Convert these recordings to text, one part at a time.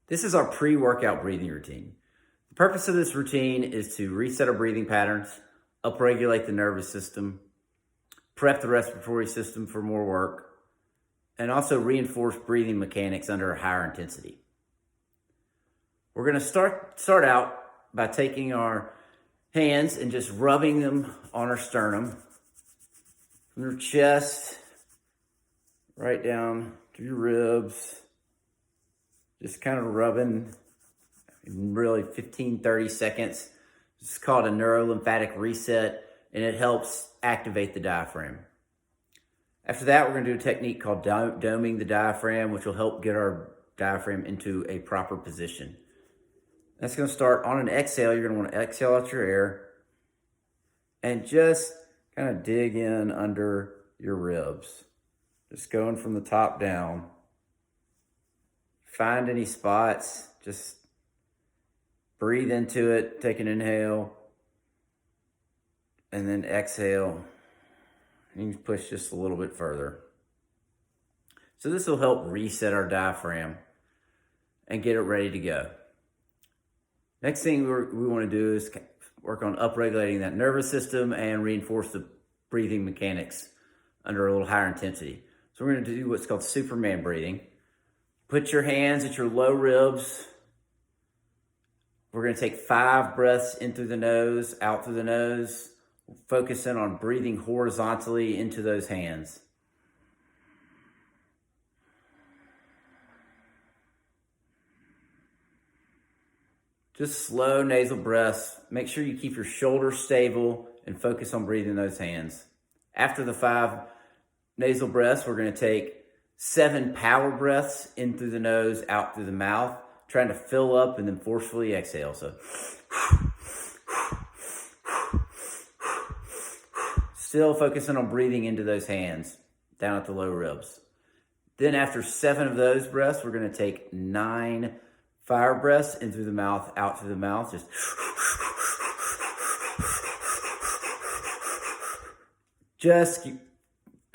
This is our pre-workout breathing routine. The purpose of this routine is to reset our breathing patterns, upregulate the nervous system, prep the respiratory system for more work, and also reinforce breathing mechanics under a higher intensity. We're going to start out by taking our hands and just rubbing them on our sternum, from your chest, right down to your ribs. Just kind of rubbing, really 15, 30 seconds. It's called a neurolymphatic reset, and it helps activate the diaphragm. After that, we're going to do a technique called doming the diaphragm, which will help get our diaphragm into a proper position. That's going to start on an exhale. You're going to want to exhale out your air and just kind of dig in under your ribs. Just going from the top down. Find any spots, just breathe into it, take an inhale, and then exhale. You can push just a little bit further. So this will help reset our diaphragm and get it ready to go. Next thing we want to do is work on upregulating that nervous system and reinforce the breathing mechanics under a little higher intensity. So we're going to do what's called Superman breathing. Put your hands at your low ribs. We're going to take 5 breaths in through the nose, out through the nose, focusing on breathing horizontally into those hands. Just slow nasal breaths. Make sure you keep your shoulders stable and focus on breathing those hands. After the 5 nasal breaths, we're going to take 7 power breaths in through the nose, out through the mouth, trying to fill up and then forcefully exhale. So still focusing on breathing into those hands, down at the low ribs. Then after 7 of those breaths, we're going to take 9 fire breaths in through the mouth, out through the mouth. Just keep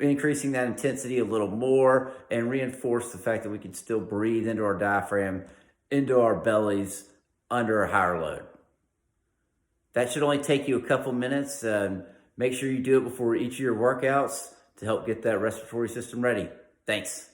increasing that intensity a little more and reinforce the fact that we can still breathe into our diaphragm, into our bellies under a higher load. That should only take you a couple minutes. Make sure you do it before each of your workouts to help get that respiratory system ready. Thanks.